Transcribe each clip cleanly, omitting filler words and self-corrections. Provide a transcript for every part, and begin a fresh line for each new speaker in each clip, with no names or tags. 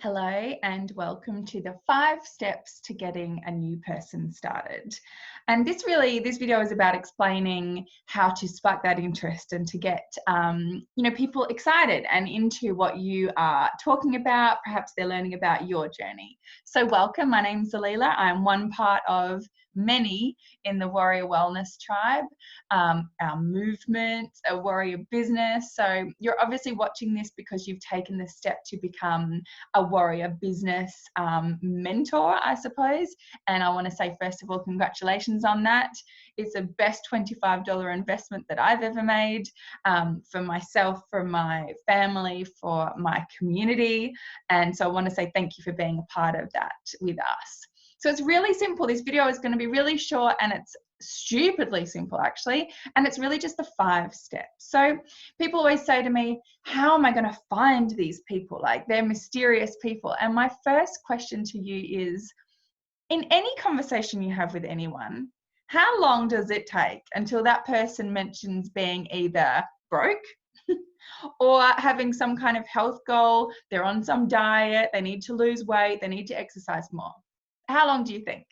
Hello and welcome to the 5 steps to getting a new person started. And this video is about explaining how to spark that interest and to get people excited and into what you are talking about. Perhaps they're learning about your journey. So welcome, my name's Zalila. I'm one part of many in the Warrior Wellness Tribe, our movement, a warrior business. So you're obviously watching this because you've taken the step to become a warrior business mentor, I suppose. And I want to say, first of all, congratulations on that. It's the best $25 investment that I've ever made, for myself, for my family, for my community. And so I want to say thank you for being a part of that with us. So it's really simple. This video is going to be really short and it's stupidly simple actually, and it's really just the 5 steps. So people always say to me, how am I going to find these people? Like, they're mysterious people. And my first question to you is, in any conversation you have with anyone, how long does it take until that person mentions being either broke or having some kind of health goal, they're on some diet, they need to lose weight, they need to exercise more? How long do you think?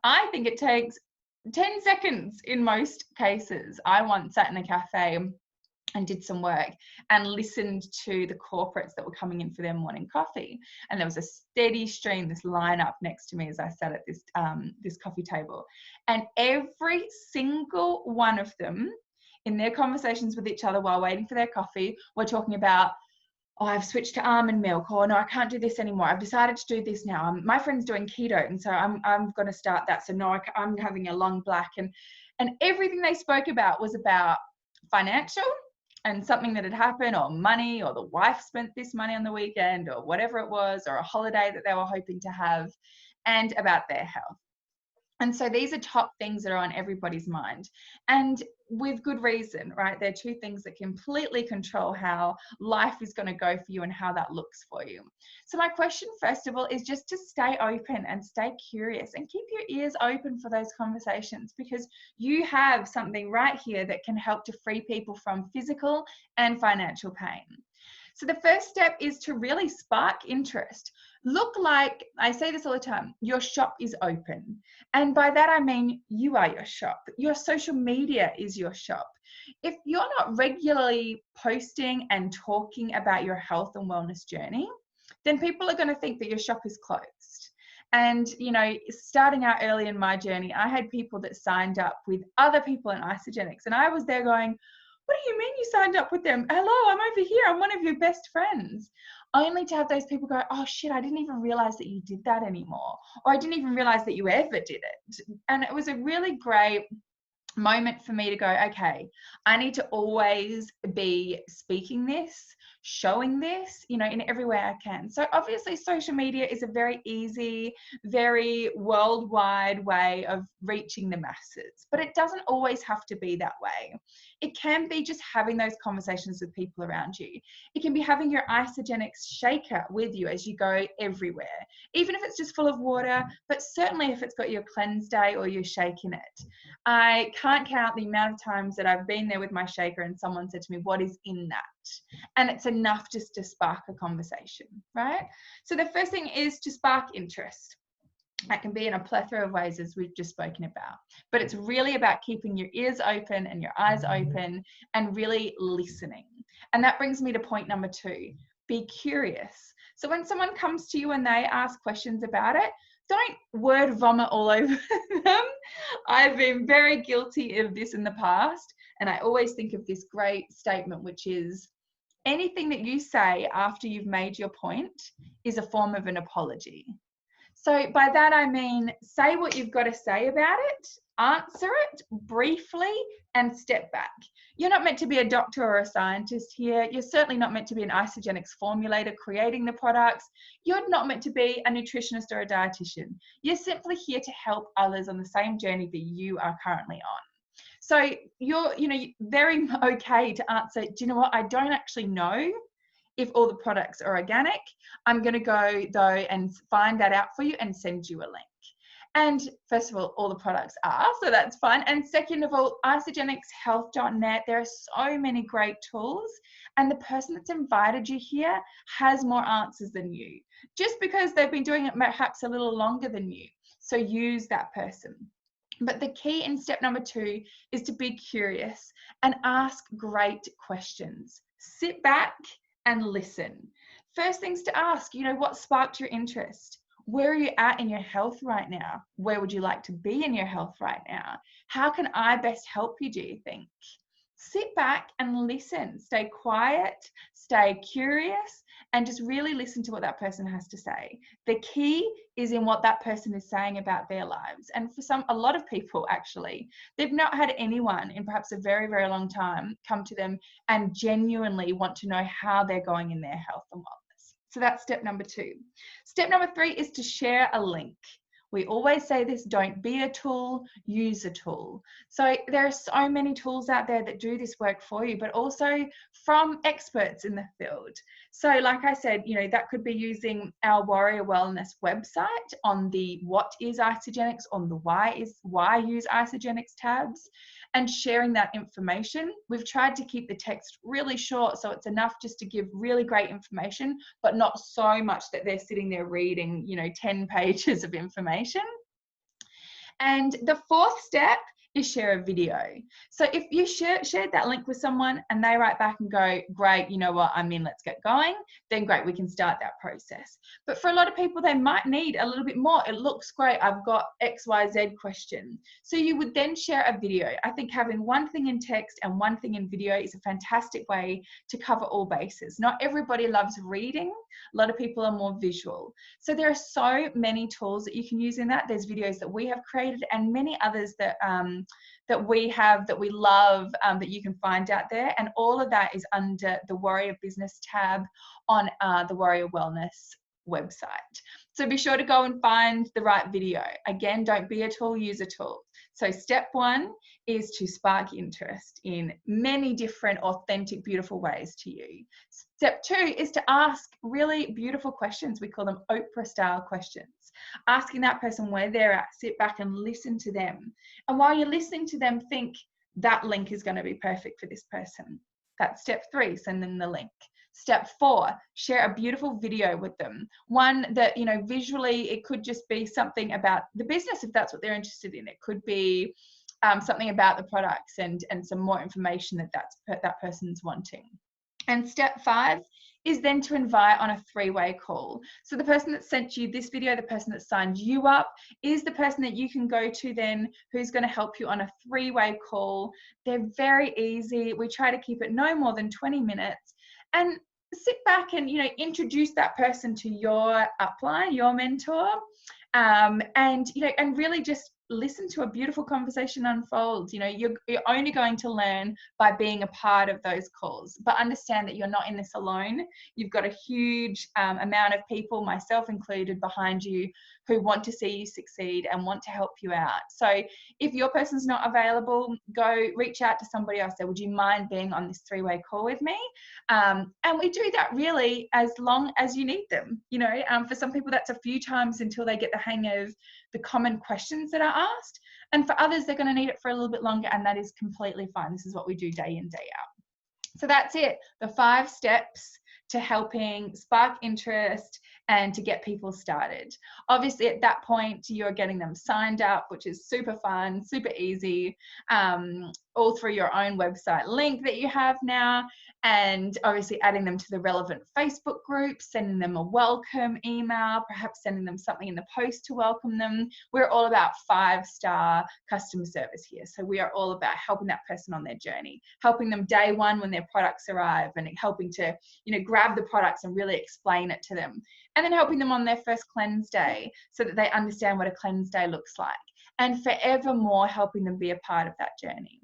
I think it takes 10 seconds in most cases. I once sat in a cafe and did some work and listened to the corporates that were coming in for their morning coffee. And there was a steady stream, this line up next to me as I sat at this coffee table. And every single one of them, in their conversations with each other while waiting for their coffee, were talking about, oh, I've switched to almond milk, or no, I can't do this anymore. I've decided to do this now. My friend's doing keto, and so I'm going to start that. So no, I'm having a long black. And everything they spoke about was about financial and something that had happened, or money, or the wife spent this money on the weekend, or whatever it was, or a holiday that they were hoping to have, and about their health. And so these are top things that are on everybody's mind, and with good reason, right? They're 2 things that completely control how life is going to go for you and how that looks for you. So my question, first of all, is just to stay open and stay curious and keep your ears open for those conversations, because you have something right here that can help to free people from physical and financial pain. So the first step is to really spark interest. Look like, I say this all the time, your shop is open. And by that I mean you are your shop. Your social media is your shop. If you're not regularly posting and talking about your health and wellness journey, then people are going to think that your shop is closed. And, starting out early in my journey, I had people that signed up with other people in Isagenix, and I was there going, what do you mean you signed up with them? Hello, I'm over here. I'm one of your best friends. Only to have those people go, oh shit, I didn't even realize that you did that anymore. Or I didn't even realize that you ever did it. And it was a really great moment for me to go, okay, I need to always be speaking this, showing this, in every way I can. So obviously social media is a very easy, very worldwide way of reaching the masses, but it doesn't always have to be that way. It can be just having those conversations with people around you. It can be having your Isagenix shaker with you as you go everywhere, even if it's just full of water, but certainly if it's got your cleanse day or your shake in it. I can't count the amount of times that I've been there with my shaker and someone said to me, what is in that? And it's enough just to spark a conversation, right? So the first thing is to spark interest. That can be in a plethora of ways, as we've just spoken about. But it's really about keeping your ears open and your eyes open and really listening. And that brings me to point number 2, be curious. So when someone comes to you and they ask questions about it, don't word vomit all over them. I've been very guilty of this in the past, and I always think of this great statement, which is, anything that you say after you've made your point is a form of an apology. So by that I mean, say what you've got to say about it, answer it briefly, and step back. You're not meant to be a doctor or a scientist here. You're certainly not meant to be an Isagenix formulator creating the products. You're not meant to be a nutritionist or a dietitian. You're simply here to help others on the same journey that you are currently on. So you're, very okay to answer, do you know what? I don't actually know if all the products are organic. I'm going to go though and find that out for you and send you a link. And first of all the products are, so that's fun. And second of all, IsagenixHealth.net, there are so many great tools, and the person that's invited you here has more answers than you, just because they've been doing it perhaps a little longer than you. So use that person. But the key in step number 2 is to be curious and ask great questions. Sit back and listen. First things to ask, what sparked your interest? Where are you at in your health right now? Where would you like to be in your health right now? How can I best help you, do you think? Sit back and listen. Stay quiet, stay curious, and just really listen to what that person has to say. The key is in what that person is saying about their lives. And for a lot of people actually, they've not had anyone in perhaps a very, very long time come to them and genuinely want to know how they're going in their health and wellness. So that's step number 2. Step number 3 is to share a link. We always say this, don't be a tool, use a tool. So there are so many tools out there that do this work for you, but also from experts in the field. So like I said, that could be using our Warrior Wellness website on the what is Isagenix, on the why use Isagenix tabs, and sharing that information. We've tried to keep the text really short, so it's enough just to give really great information, but not so much that they're sitting there reading, 10 pages of information. And the 4th step is share a video. So if you shared that link with someone and they write back and go, great, you know what, I'm in, let's get going, then great, we can start that process. But for a lot of people, they might need a little bit more. It looks great, I've got XYZ question. So you would then share a video. I think having one thing in text and one thing in video is a fantastic way to cover all bases. Not everybody loves reading. A lot of people are more visual. So there are so many tools that you can use in that. There's videos that we have created and many others that we have, that we love, that you can find out there. And all of that is under the Warrior Business tab on the Warrior Wellness website. So be sure to go and find the right video. Again, don't be a tool, use a tool. So step 1 is to spark interest in many different, authentic, beautiful ways to you. Step 2 is to ask really beautiful questions. We call them Oprah style questions. Asking that person where they're at, sit back and listen to them. And while you're listening to them, think that link is going to be perfect for this person. That's step 3, send them the link. Step 4, share a beautiful video with them. One that, visually, it could just be something about the business if that's what they're interested in. It could be something about the products and some more information that person's wanting. And step 5 is then to invite on a 3-way call. So the person that sent you this video, the person that signed you up, is the person that you can go to then, who's going to help you on a 3-way call. They're very easy. We try to keep it no more than 20 minutes. And sit back and, introduce that person to your upline, your mentor, and really just listen to a beautiful conversation unfold. You're only going to learn by being a part of those calls, but understand that you're not in this alone. You've got a huge amount of people, myself included, behind you who want to see you succeed and want to help you out. So if your person's not available, go reach out to somebody else. Say, would you mind being on this 3-way call with me? And we do that really as long as you need them. For some people, that's a few times until they get the hang of the common questions that are asked. And for others, they're going to need it for a little bit longer, and that is completely fine. This is what we do day in, day out. So that's it, the 5 steps to helping spark interest and to get people started. Obviously, at that point, you're getting them signed up, which is super fun, super easy, all through your own website link that you have now, and obviously adding them to the relevant Facebook group, sending them a welcome email, perhaps sending them something in the post to welcome them. We're all about 5-star customer service here. So we are all about helping that person on their journey, helping them day 1 when their products arrive, and helping to, grab the products and really explain it to them. And then helping them on their first cleanse day so that they understand what a cleanse day looks like, and forevermore helping them be a part of that journey.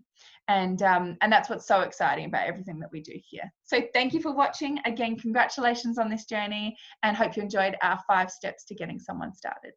And that's what's so exciting about everything that we do here. So thank you for watching. Again, congratulations on this journey, and hope you enjoyed our 5 steps to getting someone started.